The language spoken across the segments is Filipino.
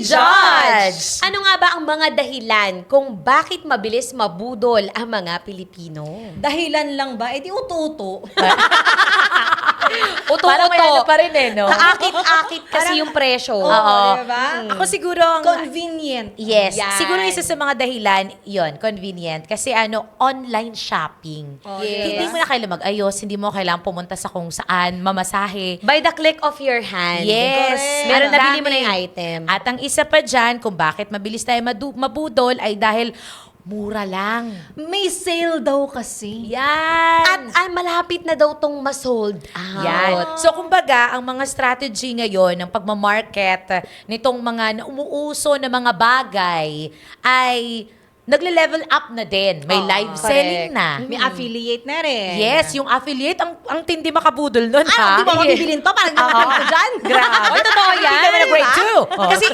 Judge! Ano nga ba ang mga dahilan kung bakit mabilis mabudol ang mga Pilipino? Dahilan lang ba? Eh di uto-uto. Parang may ano pa rin no? Kaakit-akit kasi yung presyo. Oo, diba? Ako siguro ang... Convenient. Yes. Yan. Siguro isa sa mga dahilan, yon convenient. Kasi online shopping. Oh, Yes. Hindi mo na kailangan mag-ayos, hindi mo kailangan pumunta sa kung saan, mamasahe. By the click of your hand. Yes. Correct. Meron Ang nabili mo dami. na yung item. At ang isa pa dyan, kung bakit mabilis tayo mabudol, ay dahil mura lang. May sale daw kasi. Yan! At malapit na daw tong ma-sold out. Yan. So, kumbaga, ang mga strategy ngayon ng pagmamarket nitong mga umuuso na mga bagay ay nagle-level up na din. May live correct. selling na. May affiliate na rin. Yes, yung affiliate, ang tindi makabudol nun, ha? Di ba mabibilin to? Parang gagawin ko dyan. Grabe. Oy, totoo yan. Hindi kami na grade 2. Kasi,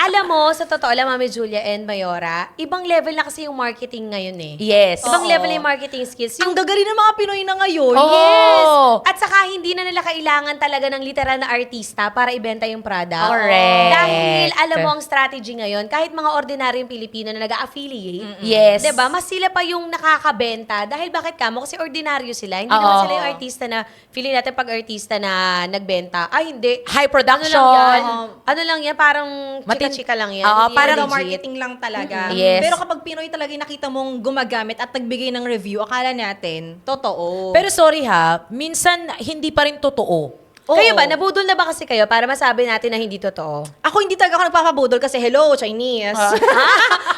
alam mo, sa totoo lang, Mami Julia and Mayora, ibang level na kasi yung marketing ngayon eh. Yes. Ibang Oo. level na yung marketing skills. Ang gagaling ng mga Pinoy na ngayon. Oo. Yes! At saka, hindi na nila kailangan talaga ng literal na artista para ibenta yung product. Correct. Dahil, alam mo, ang strategy ngayon, kahit mga ordinaryong Pilipino na nag-affiliate, Yes. diba, mas sila pa yung nakakabenta. Dahil bakit kamo? Kasi ordinaryo sila. Hindi Oo. naman sila yung artista na, feeling natin pag artista na nagbenta, ay hindi. High production. Ano lang yan? Parang chika-chika lang yan. Oo, Hindi parang yan legit. marketing lang talaga. Yes. Pero kapag Pinoy talaga yung nakita mong gumagamit at nagbigay ng review, akala natin, totoo. Pero sorry ha, minsan hindi pa rin totoo. Kayo ba? Nabudol na ba kasi kayo para masabi natin na hindi totoo? ako hindi talaga ako nagpapabudol kasi hello, Chinese.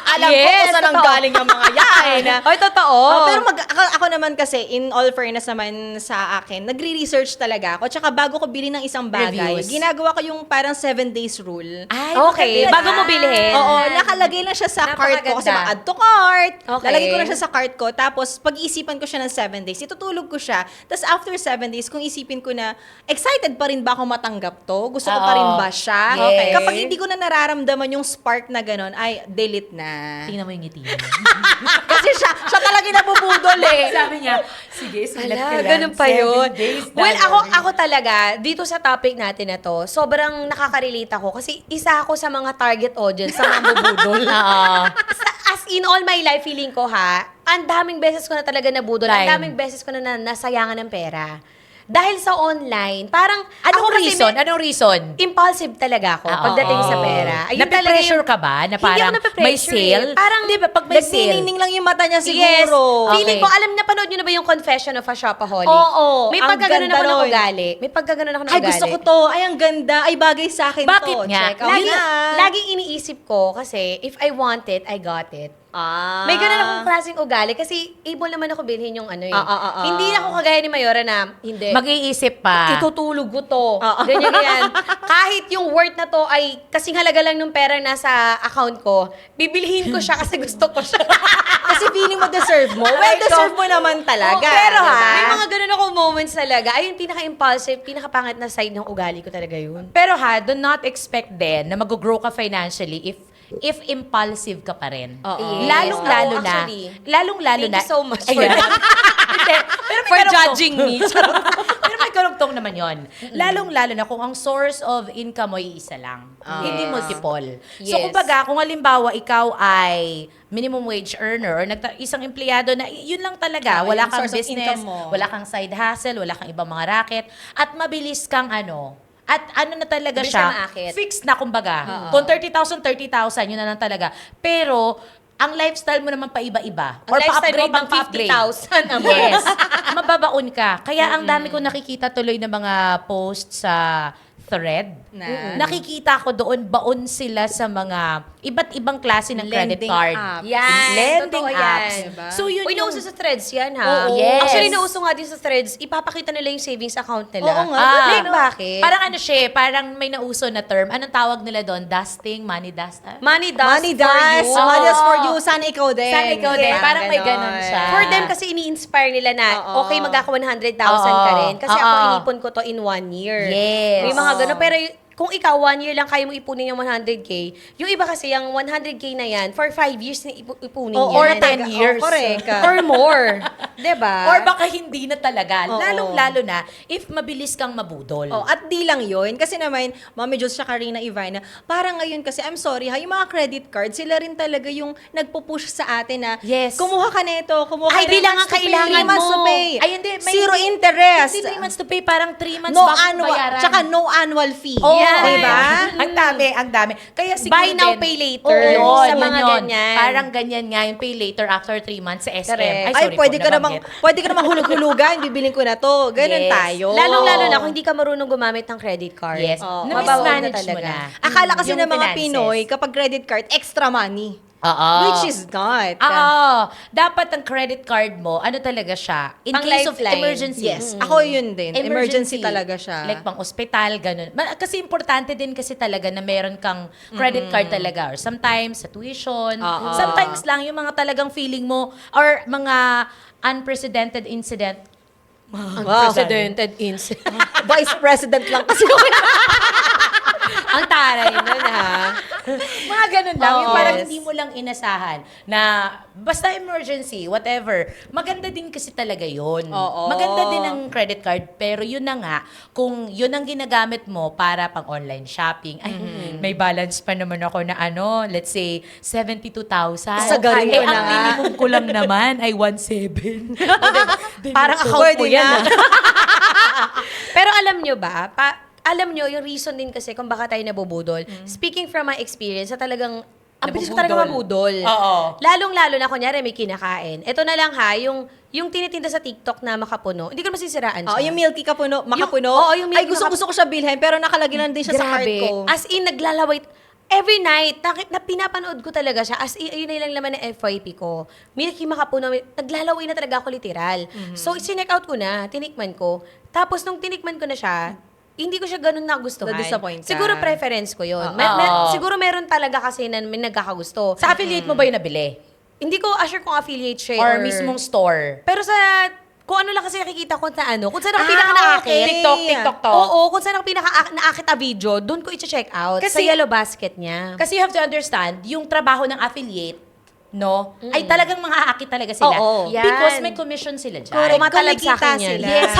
Alam ko Yes, kung saan ang totoo. galing yung mga yan. Ay, totoo. Pero ako naman kasi, in all fairness naman sa akin, nagre-research talaga ako. Tsaka bago ko bili ng isang bagay, Reviews. ginagawa ko yung parang 7 days rule. Ay, Okay, maganda bago yan. mo bilhin. Oo, nakalagay lang siya sa cart ko kasi Napakaganda. ma-add to cart. Okay. Lalagay ko na siya sa cart ko. Tapos, pag-iisipan ko siya ng 7 days, itutulog ko siya. Tapos, after 7 days, kung isipin ko na, excited pa rin ba ako matanggap to? Gusto ko pa rin ba siya? Yes. Kapag hindi ko na nararamdaman yung spark na gano'n, ay, delete na. Tingnan mo yung ngiti mo. Kasi siya talaga nabubudol eh. Sabi niya, sige, sulat ka Ala, lang. ganun pa 7 yun. days na Well, gawin. ako talaga, dito sa topic natin na to, sobrang nakaka-relate ako kasi isa ako sa mga target audience sa mga bubudol. As in all my life, feeling ko ang daming beses ko na talaga nabudol. Ang Time. daming beses ko na nasayangan ng pera. Dahil sa online, parang Anong ako kasi reason? Anong reason? impulsive talaga ako pagdating sa pera. Ayun talaga Nape-pressure yung- ka ba? Na Hindi parang ako nape-pressure may sale? eh. Parang di ba, pag may sale, Nagniningning lang yung mata niya Yes. siguro. Feeling Okay. ko, napanood nyo na ba yung Confession of a Shopaholic? Oo, May ang pagkaganon ganda ako ng nun. ugali. May pagkaganon ako ng Ay, ugali. gusto ko to. Ay, ang ganda. Ay, bagay sa akin Bakit to. nga? Check out Lagi, na. laging iniisip ko kasi if I want it, I got it. May ganun akong klaseng ugali kasi able naman ako bilhin yung ano eh. Hindi ako kagaya ni Mayora na hindi. mag-iisip pa. Itutulog ko to. Ganyan. Kahit yung worth na to ay kasing halaga lang ng pera nasa account ko, bibilhin ko siya kasi gusto ko siya. Kasi feeling mo deserve mo. Well, Ay, deserve mo naman talaga. Pero diba? may mga ganun akong moments talaga. Ay, yung pinaka-impulsive, pinaka-pangit na side ng ugali ko talaga yun. Pero do not expect din na mag-grow ka financially if impulsive ka pa rin. Oo. Lalong-lalo Oo, na. actually. Lalong-lalo Thank na. you so much for Ayan. that. Hindi, pero may For karugtong. judging me. Pero may karugtong naman yon. Lalong-lalo na kung ang source of income mo ay isa lang. Hindi multiple. So, Yes. kumbaga, kung halimbawa ikaw ay minimum wage earner or isang empleyado na yun lang talaga, Oo, wala yung kang source of business, income mo. wala kang side hustle, wala kang ibang mga racket, at mabilis kang at ano na talaga Mabilis siya, na maakit. fixed na kumbaga. Kung 30,000, 30,000, yun na lang talaga. Pero, ang lifestyle mo naman pa-iba-iba. Ang lifestyle mo pang pa-upgrade. 50,000 a month. Yes. Mababaon ka. Kaya ang dami ko nakikita tuloy ng mga posts sa thread. Na- Nakikita ko doon, baon sila sa mga iba't ibang klase ng credit Lending card. app. Yan, Lending totoo yan. apps. Diba? So yun Uy, yung... nauso sa threads yan ha. Oo. Yes. Actually, nauso nga din sa threads, ipapakita nila yung savings account nila. Oo nga. Like, bakit? Parang ano siya, parang may nauso na term. Anong tawag nila doon? Dusting? Money dust? money dust Money for does. you. Money does for Oo. you. Sana ikaw din. Sana ikaw din. Parang may ganon. ganon siya. For them kasi ini-inspire nila na Oo. okay magkaka 100,000 Oo. ka rin kasi ako Oo. inipon ko to in 1 year. Yes. May mga gano'n pero kung ikaw 1 year lang kaya mo ipunin yung 100K, yung iba kasi yung 100K na yan, for 5 years na ipunin Oo, yan. or 10 years. correct. Or more. 'Di ba? Or baka hindi na talaga. Oo. Lalong-lalo na if mabilis kang mabudol. Oh, at di lang yun. Kasi naman, Mami Jules siya Karina Ivana, parang ngayon kasi, I'm sorry ha, yung mga credit card, sila rin talaga yung nagpo-push sa atin na, Yes. kumuha ka nito, kumuha ka Ay, di lang ang months to pay, kailangan 3 months to mo. pay. Ay, hindi. May Zero hindi- interest. Hindi 3 months to pay, parang 3 months No bago annual, bayaran. tsaka no annual fee. Oh, Yan. Diba? Ang dami, ang dami. Kaya siguro Buy now, din- pay later. Oo, Sa yun mga yun. ganyan. Parang ganyan nga yung pay later after 3 months sa SM. Correct. Ay, Ay, sorry pwede po, ka namang, nabanggit. pwede ka namang hulug-hulugan, bibiling ko na to. Ganun Yes. tayo. Lalong-lalo na kung hindi ka marunong gumamit ng credit card. Yes. Oo. Mabawal na Na-mismanage mo talaga. na. Akala kasi Yung ng mga finances. Pinoy, kapag credit card, extra money. Oo. Which is not. Oo. Dapat ang credit card mo, ano talaga siya? In Pang case of lifeline. emergency. Yes, ako yun din. Emergency talaga siya. Like pang ospital, ganun. Kasi importante din kasi talaga na meron kang credit card talaga. Or sometimes sa tuition. Oo. Sometimes lang yung mga talagang feeling mo or mga unprecedented incident. Unprecedented incident. Vice President lang kasi ako. Ang taray nun, ha? Mga ganun lang. Yung Oo. parang Yes. hindi mo lang inasahan na basta emergency, whatever. Maganda din kasi talaga yun. Oo. Maganda din ang credit card. Pero yun na nga, kung yun ang ginagamit mo para pang online shopping, ay, may balance pa naman ako na let's say, 72,000. Isagarin mo Eh, na ang nga. minimum ko lang naman ay 1,700. Parang account Pwede mo yan, na. Pero alam nyo ba, alam nyo, yung reason din kasi kung baka tayo nabubudol, speaking from my experience, na talagang, ang bilis ko talaga mabudol. Oo. Lalong-lalo na, kunyari, may kinakain. Ito na lang ha, yung tinitinda sa TikTok na makapuno, hindi ko masisiraan siya. Oh, yung milky kapuno, makapuno. oo, yung milky Ay, gusto ko siya bilhin, pero nakalagay lang din siya sa cart Grabe. ko. As in, naglalaway. Every night, na pinapanood ko talaga siya. As in, yun na lang naman ng FYP ko. Milky makapuno, naglalaway na talaga ako literal. So, sineck out ko na, tinikman ko. Tapos, nung tinikman ko na siya, hindi ko siya ganun nagustuhan. Na-disappoint ka. Siguro preference ko yun. Oo. Siguro meron talaga kasi na may nagkakagusto. Sa affiliate mo ba yung nabili? Hindi ko sure kung affiliate siya Or mismong store? Pero kung ano lang kasi nakikita ko sa kung saan ako Ah, pinaka naakit. okay. TikTok to. Oo, kung saan ako pinaka naakit na video, doon ko i-check out. Sa Kasi- yellow basket niya. Kasi you have to understand, yung trabaho ng affiliate, ay talagang mga aakit talaga sila. Oo. Because Yan. may commission sila dyan. Correct. Tumatalab sa akin Kumikita yan. sila. Yes.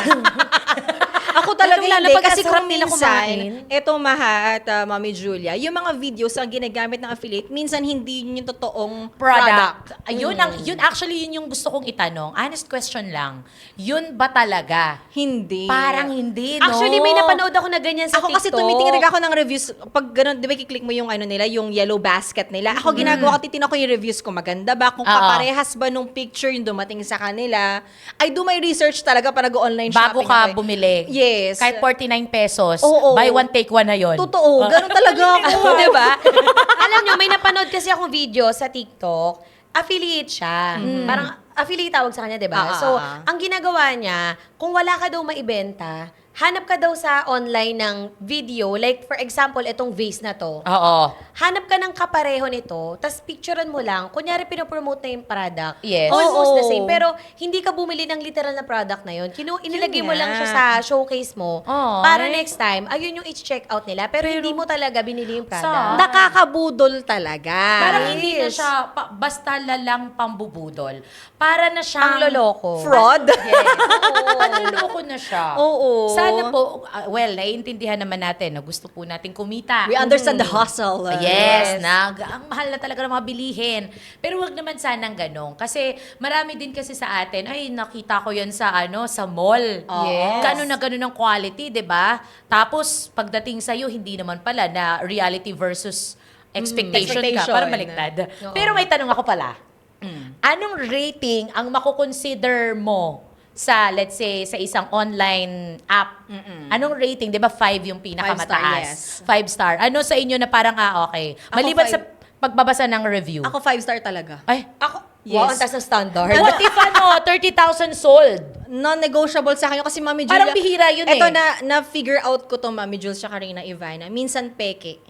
Ako talaga Lalo-lalo hindi. pag Kasi kasarap kung nila minsan, kumain. eto Maha at Mami Julia, yung mga videos ang ginagamit ng affiliate, minsan hindi yun yung totoong product. Ayun yun actually yun yung gusto kong itanong. Honest question lang. Yun ba talaga? Hindi. Parang hindi, no? Actually, may napanood ako na ganyan sa Ako TikTok. kasi tumitingin ako ng reviews. Pag ganun, di ba kiklik mo yung nila, yung yellow basket nila. Ako ginagawa ko, titignan ko yung reviews ko. Maganda ba? Kung Oo. kaparehas ba nung picture yung dumating sa kanila. I do my research talaga para nag-online Bago shopping. ka ako eh. bumili. Yes. Kahit 49 pesos. Oo. Buy one, take one na yun. Totoo. Ganun talaga ako. Di ba? Alam nyo, may napanood kasi akong video sa TikTok. Affiliate siya. Parang affiliate tawag sa kanya, di ba? Ah, So, ah, ah. ang ginagawa niya, kung wala ka daw maibenta, hanap ka daw sa online ng video. Like, for example, itong vase na to. Oo. Hanap ka ng kapareho nito, tas picturean mo lang. Kunyari, pinopromote na yung product. Yes. Almost Oo. the same. Pero, hindi ka bumili ng literal na product na yun. Inilagay mo nga. lang siya sa showcase mo. Ay. Para next time, ayun yung i-check out nila. Pero hindi mo talaga binili yung product. Nakakabudol talaga. Parang hindi na siya basta lalang pambubudol. Para na siyang... Pangloloko. Fraud. Yes. Panloloko na siya. Oo. Sana po, naiintindihan naman natin na gusto po natin kumita. We understand the hustle. Yes, ang mahal na talaga ng mga bilihin. Pero wag naman sanang ganun. Kasi marami din kasi sa atin, ay nakita ko yan sa sa mall. Yes. Ganun na ganun ang quality, 'di ba? Tapos pagdating sa hindi naman pala na reality versus expectation ka. Expectation. Parang baliktad. Pero may tanong ako pala. Anong rating ang makukonsider mo sa, let's say, sa isang online app? Anong rating? Di ba 5 yung pinakamataas? 5 star. Ano sa inyo na parang, okay. Ako Maliban sa 5. pagbabasa ng review. Ako 5-star talaga. Ay, Ako, Yes. wow, ang taas ng standard. what if 30,000 sold? Non-negotiable sa akin yun kasi Mami Parang Julia. bihira yun Ito eh. na-figure out ko to Mami Jules sa Karina Ivana. Minsan peke.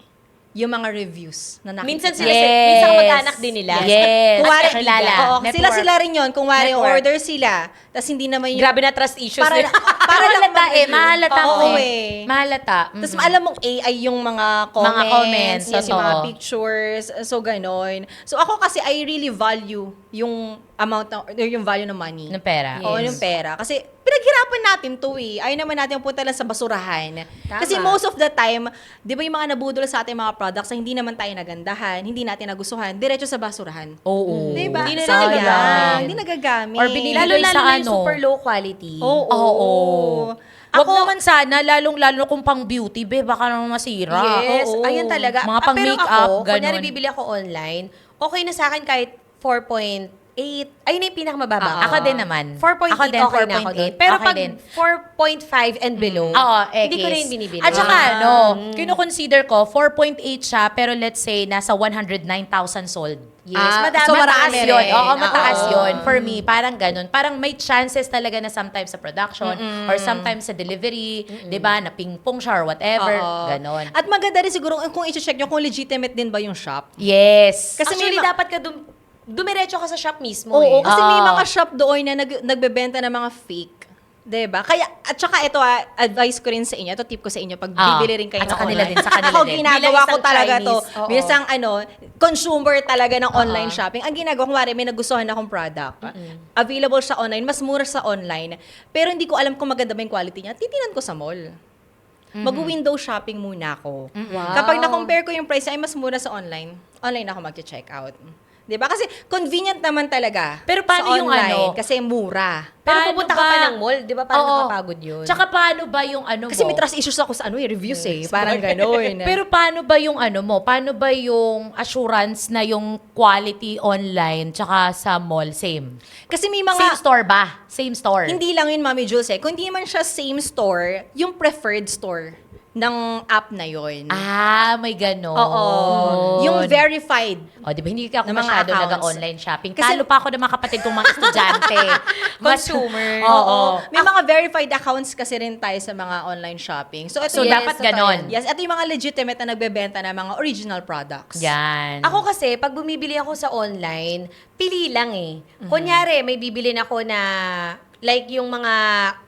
yung mga reviews na nakikita. Minsan sila, Yes. minsan kamag-anak din nila. Yes. Kung wari, Kakilala. oo, Network. sila rin yun. Kung wari, Network. order sila, tapos hindi naman yung... Grabe na trust issues Para, nila. para lang Mahalata mag-review. mahalata Oo, ko eh. Mahalata. Tapos alam mong AI yung mga comments, comments, yung mga totoo. pictures, so ganon. So ako kasi I really value yung amount yung value ng money. Ng pera. Oo, yung pera. Kasi pinaghirapan natin to eh. Ayaw naman natin punta lang sa basurahan. Tama. Kasi most of the time, di ba yung mga nabudol sa ating mga products na hindi naman tayo nagandahan, hindi natin nagustuhan, diretso sa basurahan. Oo. Di ba? Hindi na Sayang. nagagamit. Hindi nagagamit. Or binili- Lalo Bigay sa na yung ano. super low quality. Oo. Oo. Wag Ako- naman sana, lalong-lalo kung pang beauty, be, baka naman masira. Yes, Oo. ayun talaga. Mga pang Pero makeup, ako, ganun. kunyari bibili ako online, okay na sa akin kahit 4.8. Ayun na yung pinakamababa. Oo. Ako din naman. 4.8 Ako din, okay na ako 4.8. doon. Pero Okay pag din. 4.5 and below, Oo, hindi ko X. na yung binibili. At saka, kino-consider ko, 4.8 siya, pero let's say, nasa 109,000 sold. Yes, Ah, so Mataas marami yun. rin. Oo, mataas Oo. yun. For me, parang ganun. Parang may chances talaga na sometimes sa production or sometimes sa delivery, di ba, na ping-pong siya or whatever. Oo. Ganon. At maganda rin siguro kung i-check nyo kung legitimate din ba yung shop. Yes. Kasi Actually, may dapat ka dumiretso ka sa shop mismo Oo, eh. kasi may Oo. mga shop doon na nagbebenta ng mga fake. 'Di ba? Kaya at saka ito advice ko rin sa inyo, ito tip ko sa inyo pag bibili rin kayo At ng sa kanila online. din, sa kanila Ako din. ginagawa Bilang ko isang talaga to. Chinese, oo. Bilang consumer talaga ng online shopping. Ang ginagawa ko, may nagustuhan akong product. Available siya online, mas mura sa online. Pero hindi ko alam kung maganda ba yung quality niya. Titinan ko sa mall. Mag-window shopping muna ako. Wow. Kapag na-compare ko yung price ay mas mura sa online, online ako mag-check out. 'Di ba? Kasi convenient naman talaga. Pero paano sa yung online, ano? Kasi mura. Pero Paano pupunta ka ba? pa ng mall, di ba? Parang Oo. nakapagod yun. Tsaka paano ba yung ano Kasi mo? may trust issues ako sa reviews eh. Parang gano'n. Pero paano ba yung ano mo? Paano ba yung assurance na yung quality online tsaka sa mall same? kasi may Same mga... store ba? Same store? Hindi lang yun, Mami Jules eh. Kung hindi man siya same store, yung preferred store ng app na yon. Ah, may ganon. Oo. Yung verified. O, di ba hindi ka ako ng mga masyado accounts. nag-online shopping. Kasi- Talo pa ako ng mga kapatid kong mga estudyante. Consumer. Oo. May mga verified accounts kasi rin tayo sa mga online shopping. So, ito So, yung- dapat ganon. Yes, ito yung mga legitimate na nagbebenta ng mga original products. Yan. Ako kasi, pag bumibili ako sa online, pili lang eh. Kunyari, may bibilin ako na, like yung mga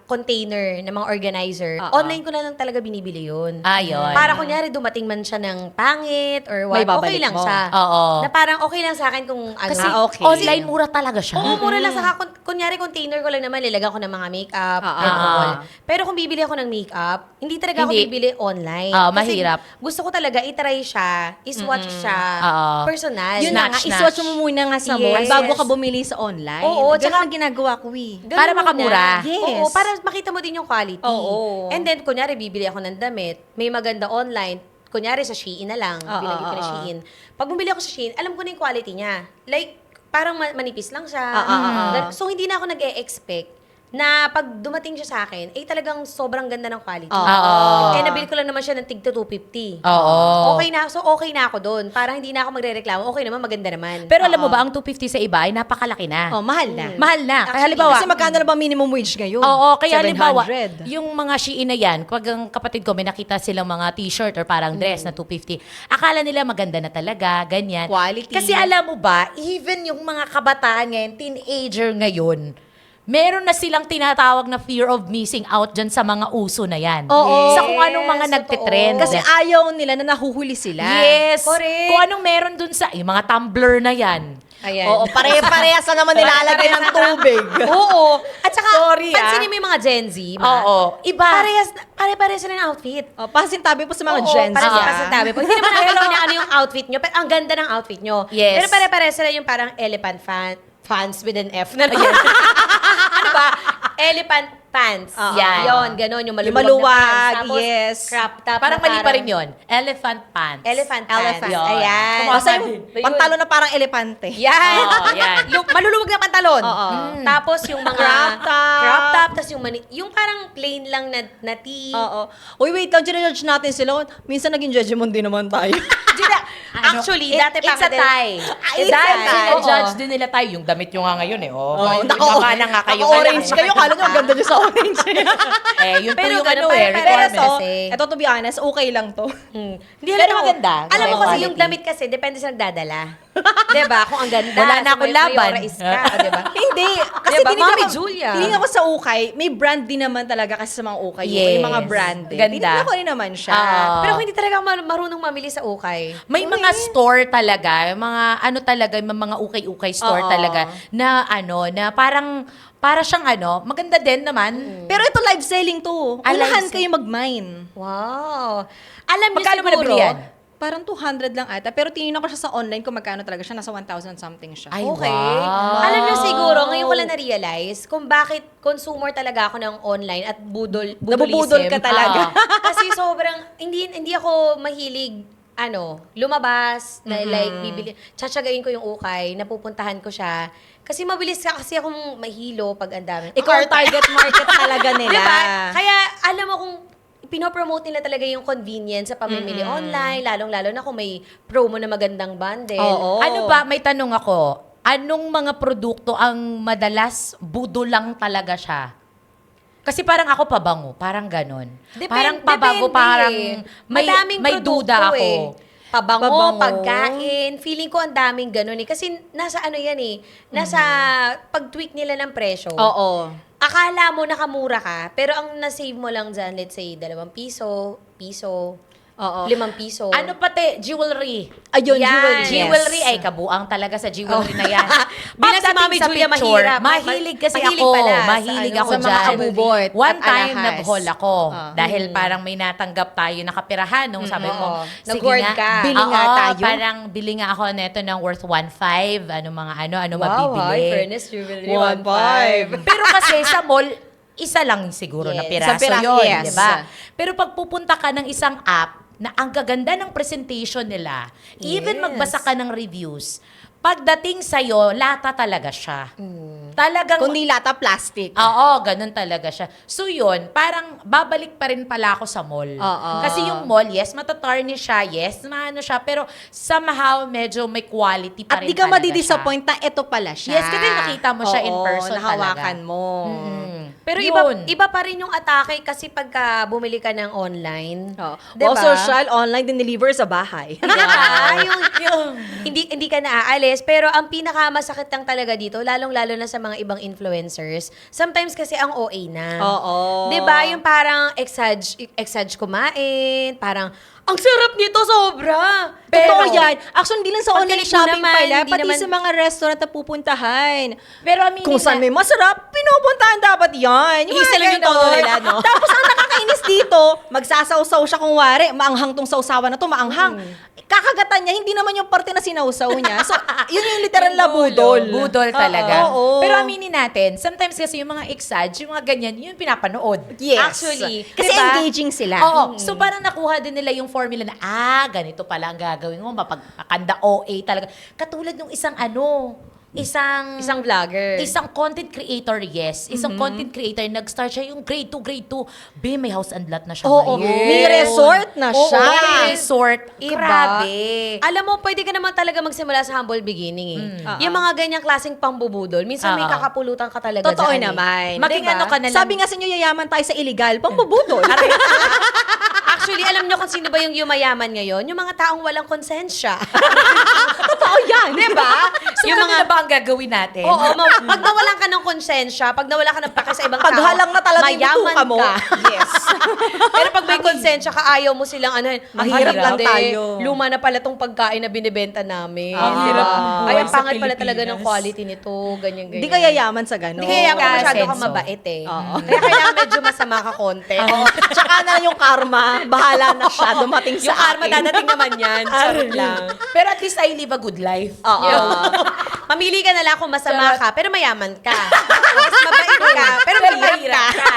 container ng mga organizer, Oo. online ko na lang talaga binibili yun. Ayun. Para kunyari, dumating man siya ng pangit or May what, okay babalik lang mo. siya. Oo. Na parang okay lang sa akin kung ano. Kasi okay. online mura talaga siya. Oo, mura lang sa kunyari container ko lang naman, lilagan ko ng mga makeup, Ah, and ah. all. Pero kung bibili ako ng makeup, hindi talaga ako Hindi. bibili online. Ah, Kasi mahirap. gusto ko talaga itry siya, iswatch siya, Oo. personal. Yun na nga, Snatch. iswatch mo muna nga sa mall Yes. bago ka bumili sa online. Oo, Ganun tsaka- ang ginagawa ko eh. Ganun Para muna. makamura. Yes. Oo, para makita mo din yung quality. Oo. And then, kunyari, bibili ako ng damit, may maganda online, kunyari sa Shein na lang, bilagay ko na Shein. Pag bumili ako sa Shein, alam ko na yung quality niya. Like, parang manipis lang siya. So, hindi na ako nag-e-expect na pag dumating siya sa akin, talagang sobrang ganda ng quality. Oo. Nabili ko lang naman siya ng tig 250. Oo. Okay na, so okay na ako doon. Parang hindi na ako magre-reklamo. Okay naman, maganda naman. Pero alam mo ba, ang 250 sa iba ay napakalaki na. Oh, mahal na. Mahal na. Kaya Actually, halimbawa, Kasi magkano na ba minimum wage ngayon? oo, kaya 700. halimbawa, yung mga Shein na yan, pag ang kapatid ko may nakita silang mga t-shirt or parang dress na 250, akala nila maganda na talaga, ganyan. Quality. Kasi alam mo ba, even yung mga kabataan ngayon, teenager ngayon, meron na silang tinatawag na fear of missing out dyan sa mga uso na yan. Oo. Sa kung anong mga Yes, nagtitrend. Kasi ayaw nila na nahuhuli sila. yes. Correct. Kung anong meron dun sa, yung mga tumbler na yan. Ayan. Oo, pare-parehas na naman nilalagay ng tubig. Oo. At saka, Sorry, pansinin mo yung mga Gen Z. Oo. Iba. Pare-parehas sila ng outfit. Oh, pasintabi po sa mga Oo, Gen Z. pasintabi po. Hindi naman natin ano yung outfit nyo, pero ang ganda ng outfit nyo. Yes. Pero pare-parehas sila yung parang elephant fans with an F na ano ba? Elephant pants. Yan. Yon, ganon. Yung Yung maluwag maluwag, na pants. Tapos, yes. crop top. Parang na mali pa rin yun. Elephant pants. Elephant pants. Elephant. Yun. Ayan. Basta yung pantalo na parang elepante. Yan. Oo, yan. Maluluwag na pantalon. Oo. Tapos yung mga Crop top. crop top, tapos yung parang plain lang na tee. Oo. Uy, wait lang, ginajudge natin sila. Minsan naging judgment din naman tayo. Actually, dati pa It's a tie. It's a tie. Judge din nila tayo. Yung damit nyo nga ngayon eh. Oh, Naka-orange nga kayo. kayo. Kala nyo, ang ganda nyo sa orange. Yun po Pero yung ganun, ano pare-pareho Pero requirement. to, kasi. ito to be honest, okay lang to. Hindi Pero halata maganda. Alam mo Ganda kasi yung yung quality. damit kasi, depende sa nagdadala. diba? Kung ang ganda. Wala na akong laban. May orais ka, diba? Hindi. Kasi Diba, tinignan Mami ko- Julia? tinignan ko sa ukay, may brand din naman talaga kasi sa mga ukay. Yes. Yung mga branded. Ganda. Tinignan ko rin naman siya. Pero kung hindi talaga marunong mamili sa ukay. May mga store talaga, mga ano talaga, may mga ukay-ukay store Oo. talaga na ano, na parang para siyang ano, maganda din naman. Pero ito live selling to. Ah, live Unahan sell- kayo mag-mine. Wow. Alam niyo Magkano mo siguro, nabili yan? Parang 200 lang ata. Pero tinignan ko siya sa online kung magkano talaga siya. Nasa 1,000 something siya. Ay, okay. wow. Alam niyo siguro, ngayon ko lang na-realize kung bakit consumer talaga ako ng online at budolism. Nabubudol ka talaga. Kasi sobrang, hindi ako mahilig, lumabas, na like, bibili, tsatsagain ko yung ukay, napupuntahan ko siya. Kasi mabilis kasi akong mahilo pag ang dami. Ikaw ang target market talaga nila. Diba? Kaya, alam mo kung pinopromote nila talaga yung convenience sa pamimili online, lalong-lalo na kung may promo na magandang bundle. Oo. Ano ba, may tanong ako, anong mga produkto ang madalas budo lang talaga siya? Kasi parang ako pabango, parang ganon. Parang pabango, depende. parang Madaming may produkto duda ako. Pabango, Pabango. pagkain. Feeling ko ang daming ganun eh. Kasi nasa ano yan eh. Nasa pag-tweak nila ng presyo. Oo. Akala mo nakamura ka, pero ang na-save mo lang dyan, let's say, 2 piso, Oo. 5 piso. Ano pati, jewelry. Ayun, Yan. Jewelry ay kabuang talaga sa jewelry na yan. Bilang si Pagdating Mami sa Julia, picture, mahirap. mahilig kasi Mahilig ako. pala sa Mahilig ano, ako sa mga dyan. abubot One at time, alahas. nag-haul ako. Ah. Dahil parang may natanggap tayo na kapirahan. Nung sabi mo, sige Nag-hoard nga. ka. Bili nga Oo, tayo. Parang bili nga ako neto ng worth 1.5. Ano wow, mabibili. hi, Furnace Jewelry. 1.5. Pero kasi sa mall, isa lang siguro na Yes. piraso Isang piraso, yun, yes. di ba? Pero pag pupunta ka ng isang app na ang gaganda ng presentation nila, even Yes. magbasa ka ng reviews, pagdating sa'yo, lata talaga siya. Talagang, Kung nilata, plastic. oo, ganun talaga siya. So yun, parang babalik pa rin pala ako sa mall. Oo. Kasi yung mall, yes, matatarnish siya, yes, maano siya, pero somehow medyo may quality pa At rin di ka talaga madidisappoint na ito pala siya. Yes, kasi nakita mo siya in Oo, person nahawakan talaga. mo. Mm. Pero Yun. iba pa rin yung atake kasi pagka bumili ka ng online. Oh. Diba? social, online, dineliver sa bahay. yung hindi ka naaalis, pero ang pinakamasakit lang talaga dito, lalong-lalo na sa mga ibang influencers, sometimes kasi ang OA na. Oo. 'Di ba? Yung parang exage kumain, parang ang sarap nito sobra. Totoo yan. Actually, hindi lang sa online Pagkalit mo shopping naman, pala, hindi pati naman- sa mga restaurant na pupuntahan. Pero aminin Kung saan may masarap, pinupuntahan dapat yan. Yung Isa mga lang yung ganon. tono nila, no? Tapos ang nakakainis dito, magsasawsaw siya kung wari, maanghang tong sawsawan na to, maanghang. Kakagatan niya, hindi naman yung parte na sinawsaw niya. So, yun yung literal na budol. Budol talaga. Oo. Pero aminin natin, sometimes kasi yung mga exage, yung mga ganyan, yun yung pinapanood. Yes. Actually, Kasi diba? engaging sila. Oo. So parang nakuha din nila yung formula na, ganito pala ang gagawin mo, mapagkanda OA talaga. Katulad ng isang Isang vlogger. Isang content creator, yes. Isang content creator, nag-start siya yung grade 2. May house and lot na siya Oo. ngayon. May resort na Oo, siya. may resort. Iba. Grabe. Alam mo, pwede ka naman talaga magsimula sa humble beginning eh. Yung mga ganyang klaseng pambubudol, minsan may Oo. kakapulutan ka talaga Totoo dyan, eh. naman. Maging Diba? ano ka na lang. Sabi nga sa inyo, yayaman tayo sa illegal, pambubudol. Actually, alam nyo kung sino ba yung yumayaman ngayon? Yung mga taong walang konsensya. Totoo yan. diba? So, yung mga ba ang gagawin natin? Oo, pag nawalan ka ng konsensya, pag nawalan ka ng pake sa ibang tao, Paghalang na talaga yung mayaman bituka mo. ka. Yes. Pero pag may konsensya ka, ayaw mo silang Mahirap lang hindi, tayo. Luma na pala tong pagkain na binibenta namin. Ang Diba? hirap ng buhay Ay, ang sa pangit pala talaga ng Pilipinas. quality nito, ganyan-ganyan. Hindi ka yayaman sa gano'n. Hindi kaya Kaya masyado ka senso. mabait eh. Oo. Kaya kailangan medyo masama ka konti. Oo. Tsaka na yung karma, bahala na siya dumating sa Yung karma akin. dadating naman yan. Charot lang. Pero at least I live a good life. Oo. Mamili ka na lang kung masama ka, pero mayaman ka. Mas mabait ka, pero mahirap ka.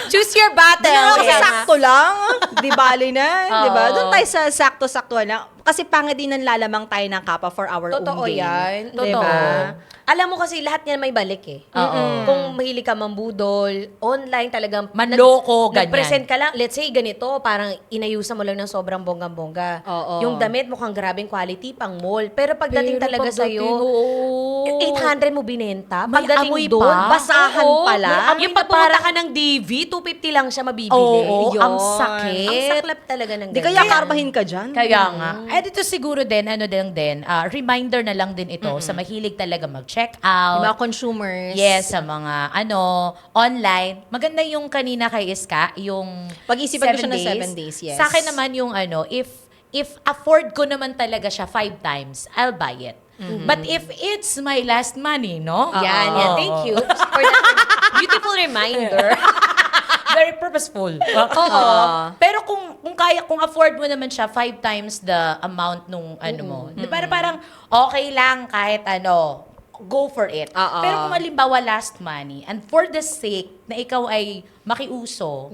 Choose your battle. Kasi Yes. sakto lang. Di bali na. Di ba? Oo. Doon tayo sa sakto-sakto lang. Kasi pangit din ang lalamang tayo ng kapa for our Totoo own gain. yan. Di Totoo. ba? Alam mo kasi lahat yan may balik eh. Oo. Kung mahilig ka mambudol, online talagang Manloko, ganyan. Nag-present ka lang, let's say ganito, parang inayusan mo lang ng sobrang bonggang-bongga. Oo. Yung damit mukhang grabing quality pang mall. Pero pagdating Pero talaga pagdating, sa'yo, oo. 800 mo binenta. May Pagdating amoy doon, pa? Basahan oo, pala. may amoy Yung pa pag pumunta ka ng DV, 250 lang siya mabibili. Oo, Yun. ang sakit. Ang saklap talaga ng Di ganyan. kaya karmahin ka dyan. Kaya nga. Eh, dito siguro din, reminder na lang din ito sa mahilig talaga mag-check out. Yung mga consumers. Yes, sa mga online. Maganda yung kanina kay Iska, yung Pag-isipan ko siya ng 7 days, yes. Sa akin naman yung if afford ko naman talaga siya 5 times, I'll buy it. But if it's my last money, no? Yan, yan. Thank you for that beautiful reminder. Very purposeful. Oo. Pero kung afford mo naman siya 5 times the amount nung mo. Parang okay lang kahit go for it. Oo. Pero kung halimbawa last money and for the sake na ikaw ay makiuso,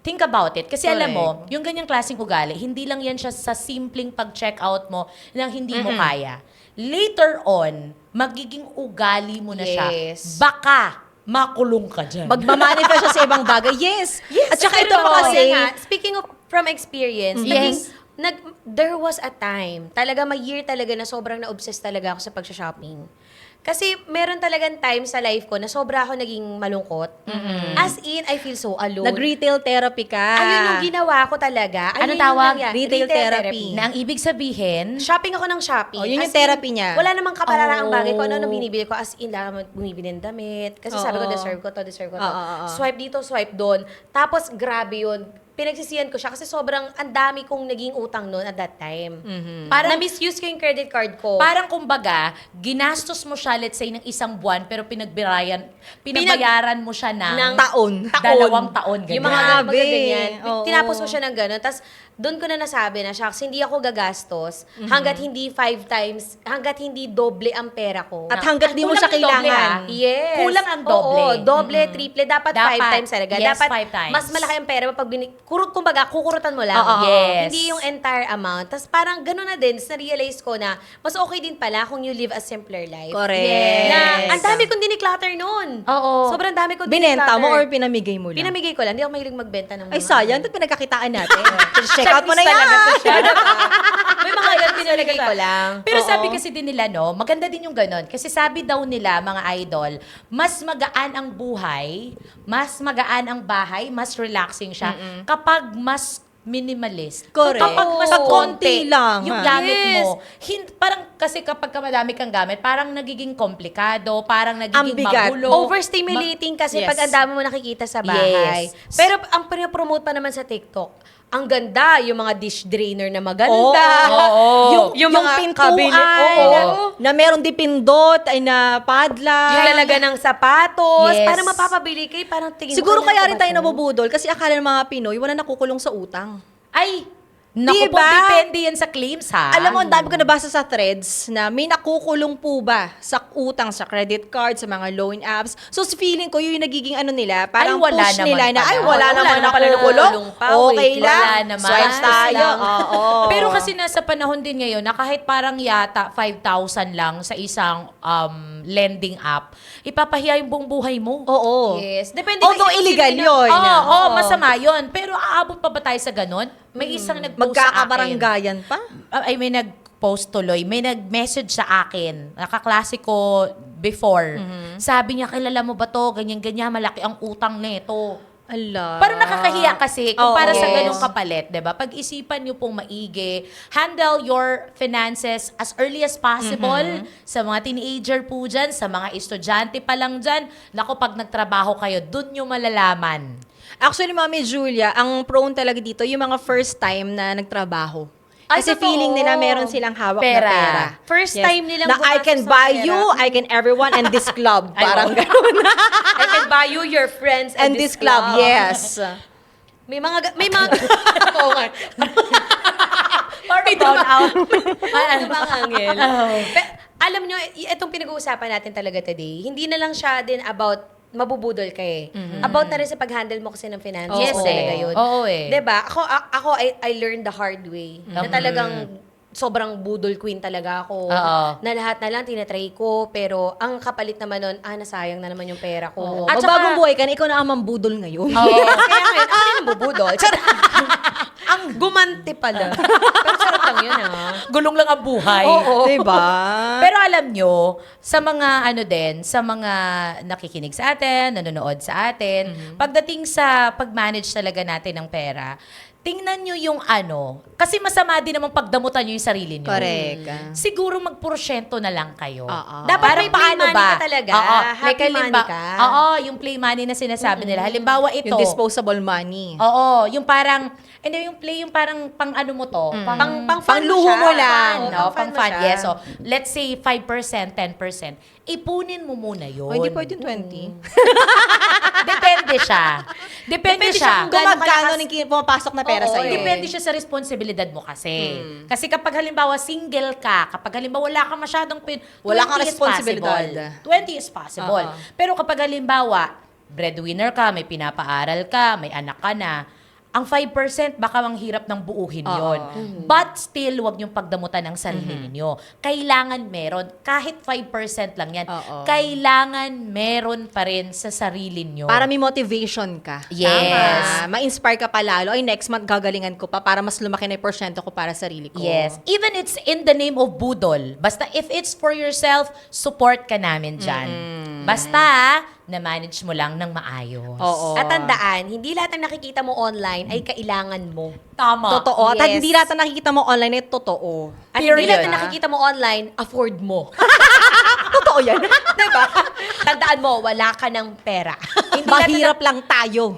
think about it. Kasi alam mo, yung ganyang klaseng ugali, hindi lang yan siya sa simpleng pag-check out mo nang hindi mo kaya. Later on, magiging ugali mo na siya. Yes. Baka makulong ka dyan. Magmamanifest siya sa ibang bagay. Yes. At saka ito Pero pa kasi, speaking of from experience, Yes. there was a time, talaga may year talaga na sobrang na-obsess talaga ako sa pag-shopping. Kasi meron talagang time sa life ko na sobra ako naging malungkot. As in, I feel so alone. nag-retail therapy ka. Ayun yung ginawa ko talaga. Ano Ayun tawag? yung nangyari. Retail therapy. Na ang ibig sabihin, Shopping ako ng shopping. Oh, yun yung As in, therapy niya. Wala namang kapararaang Oh. bagay ko. Ano binibili ko. As in, lang bumibili ng damit. Kasi sabi ko, Oo. deserve ko to, deserve ko to. Oo. Swipe dito, swipe doon. Tapos, grabe yun. Pinagsisiyan ko siya kasi sobrang ang dami kong naging utang noon at that time. Parang- Na-misuse ko yung credit card ko. parang kumbaga, ginastos mo siya, let's say, ng isang buwan, pero pinabayaran mo siya ng Taon. 2 taon. Ganyan. Yung mga Grabe. ganyan. Oo. Tinapos ko siya ng gano'n. Tapos, doon ko na nasabi na, shucks, hindi ako gagastos hanggat hindi 5 times, hanggat hindi doble ang pera ko. At hanggat di mo siya Kulang yung doble, kailangan. ha? Yes. Kulang ang doble. Oo, doble, triple. Dapat 5 Dapat. times talaga. Yes, Dapat 5 times. mas malaki ang pera mo pag kumbaga, kukurutan mo lang. Oo. Yes. Hindi yung entire amount. Tapos parang gano'n na din, na-realize ko na mas okay din pala kung you live a simpler life. Correct. Yes. Na, ang dami kong diniclutter noon. Oo. Sobrang dami kong Binenta mo or diniclutter. pinamigay mo lang? Pinamigay ko lang. Hindi ako mahilig magbenta ng mga... Ay, sayang. Ito pinagkakitaan natin. Check out mo na Checklist yan. talaga to siya. May mga ganun pinamigay ko lang. Pero Oo. sabi kasi din nila, no, maganda din yung ganon. Kasi sabi daw nila, mga idol, mas magaan ang buhay, mas magaan ang bahay, mas relaxing siya kapag mas minimalist. Correct. Kapag mas Pag konti konti lang, yung ha? gamit Yes. mo. Parang kasi kapag madami kang gamit, parang nagiging komplikado, parang Ang nagiging bigat. magulo. Overstimulating kasi Yes. pag ang dami mo nakikita sa bahay. Yes. Pero ang pinapromote pa naman sa TikTok, ang ganda, yung mga dish drainer na maganda. Oo. Yung mga pintuan, cabinet, na meron dipindot, ay na padlock. Yung lalaga ng sapatos. Yes. Para mapapabili kayo, parang tingin Siguro mo, kaya ano rin ba tayo to? nabubudol kasi akala ng mga Pinoy, wala nakukulong sa utang. Ay, naku po, Diba? depende yan sa claims, ha? Alam mo, ang dami ko nabasa sa threads na may nakukulong po ba sa utang, sa credit card, sa mga loan apps. So, feeling ko yun yung nagiging ano nila, parang Ay, wala push naman nila na, pala. ay, wala Wala naman naman pala nakukulong. nakukulong pa. Okay Wait, lang. wala naman. Swipes tayo. lang. Oo. Pero kasi nasa panahon din ngayon na kahit parang yata 5,000 lang sa isang lending app, ipapahiya yung buong buhay mo. Oo. Yes. Depende Although kasi kung illegal sino yun. Oo, masama yun. Pero aabot pa ba tayo sa ganun? May isang nag-post sa akin. Magkakabaranggayan pa. Ay, may nag-post tuloy. May nag-message sa akin. Nakaklase ko before. Sabi niya, kilala mo ba to? Ganyan-ganyan, malaki ang utang nito. Ala. Parang nakakahiya kasi kung Oo. para sa Yes. ganung kapalit, 'di ba? Pag-isipan niyo pong maigi, handle your finances as early as possible sa mga teenager po diyan, sa mga estudyante pa lang diyan. Nako, pag nagtrabaho kayo, doon niyo malalaman. Actually, Mami Julia, ang prone talaga dito, yung mga first time na nagtrabaho. Ay, Kasi totoo. feeling nila meron silang hawak Pera. na pera. First time nilang na I gumastos can ng buy pera. you, I can everyone, and this club. Ay, Parang wow. gano'n. I can buy you, your friends, And this club, yes. May mga Oo nga. Or brown out. Ano bang angel? Oh. Alam nyo, itong pinag-uusapan natin talaga today, hindi na lang siya din about mabubudol ka eh. About na rin sa pag-handle mo kasi ng finances. Yes, talaga eh. yun. Oo, eh. Diba? Ako I learned the hard way. Na talagang sobrang budol queen talaga ako. Oo. Na lahat na lang tinatry ko, pero ang kapalit naman nun, nasayang na naman yung pera ko. Oo. Magbagong buhay ka na, ikaw na ang mambudol ngayon. Yes, kaya ngayon, ako yung bubudol. Charot. Ang gumanti pala. Pero charot lang lang yun, Gulong lang ang buhay. Oo. Diba? Pero alam nyo, sa mga sa mga nakikinig sa atin, nanonood sa atin, pagdating sa pag-manage talaga natin ng pera, tingnan nyo yung kasi masama din namang pagdamutan nyo yung sarili nyo. Correct. Siguro magporsyento na lang kayo. Oo. Dapat Parang may play money ka talaga. Oo. Happy money ka. Oo, yung play money na sinasabi nila. Halimbawa ito. Yung disposable money. Oo, yung parang, yung parang pang mo to. Pangluho mo lang. Pang fund. Yes. So, let's say 5%, 10%. Ipunin mo muna yun. O, hindi pwede 20. Depende siya. Depende siya. Kung magkano pumapasok na pera Oo, sa'yo. Depende siya sa responsibilidad mo kasi. Kasi kapag halimbawa single ka, kapag halimbawa wala kang masyadong Wala kang 20 is responsibilidad. possible. 20 is possible. Oo. Pero kapag halimbawa, breadwinner ka, may pinapaaral ka, may anak ka na, ang 5% baka ang hirap ng buuhin yon. But still, wag niyong pagdamutan ng sarili ninyo. Kailangan meron, kahit 5% lang yan, Oo. kailangan meron pa rin sa sarili niyo. Para may motivation ka. Yes. Tama. Ma-inspire ka pa lalo. Ay, next month gagalingan ko pa para mas lumaki na yung porsyento ko para sa sarili ko. Yes. Even it's in the name of budol. Basta if it's for yourself, support ka namin dyan. Basta, na-manage mo lang ng maayos. Oo. At tandaan, hindi lahat ng nakikita mo online ay kailangan mo. Tama. Totoo. At Yes. hindi lahat na nakikita mo online ay totoo. At Period. hindi lahat na nakikita mo online, afford mo. Totoo yan. diba? Tandaan mo, wala ka ng pera. Mahirap lang tayo.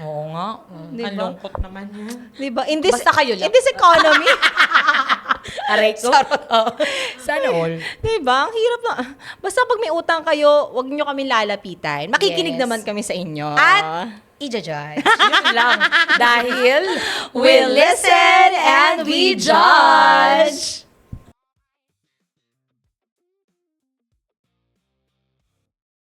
Oo nga. Diba? Ang lungkot naman yan. Diba? In this, Basta kayo lang. In this economy. Aray ko. Sana all. Diba? Ang hirap na. Basta pag may utang kayo, wag nyo kami lalapitan. Makikinig Yes. naman kami sa inyo. At i-judge. Yun lang. Dahil we listen and we judge.